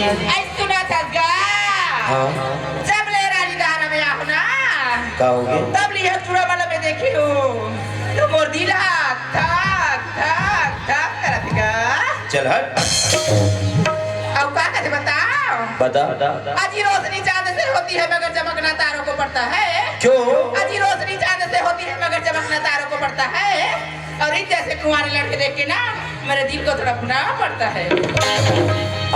सुना था गा। हाँ जब ले रानी गाना में आओ ना क्या हो गया? तब लिया चूड़ा वाला में देखी हो तो मोर दिल धक धक धक करत गा। चल हट। अब क्या कहते बताओ? बता। अजी रोशनी चांद से होती है मगर चमकना तारों को पड़ता है। क्यों? अजी रोशनी चांद से होती है मगर चमकना तारों को पड़ता है। और इन जैसे कुंवारे लड़के देख के ना मेरे दिल को थोड़ा भुना पड़ता है।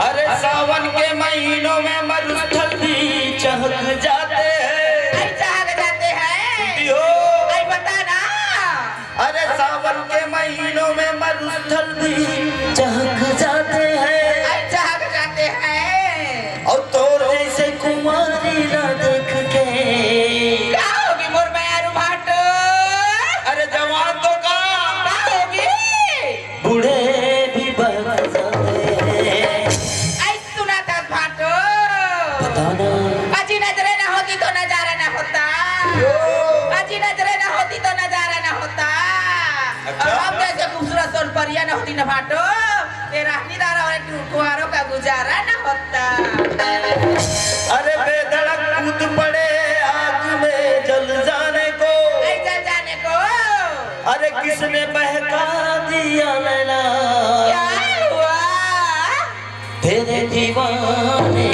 अरे सावन के महीनों में मरुस्थल भी चहक जाते हैं। चहक जाते हैं। आई बता ना। अरे सावन के महीनों में मरुस्थल भी चहक जाते हैं। चहक जाते हैं। और तो जैसे कुमारी ना देख के क्या होगी मोर मैरू भाट? अरे जवान तो का क्या होगी? बूढ़े भी बहक जाते हैं। आई सुना था भाट। बताना। अजी नजरे ना होती तो नजारा ना होता। अजी नजरे ना होती तो नजारा ना होता। और हम जैसे खूबसूरत सोन परिया ना होती ना भाटो ये राहनीदार और कुंवारों का गुजारा ना होता। अरे बेधड़क कूद पड़े आग में जल जाने को। जल जाने को। अरे किसने बहका दिया लैला क्या हुआ? तेरे दीवाने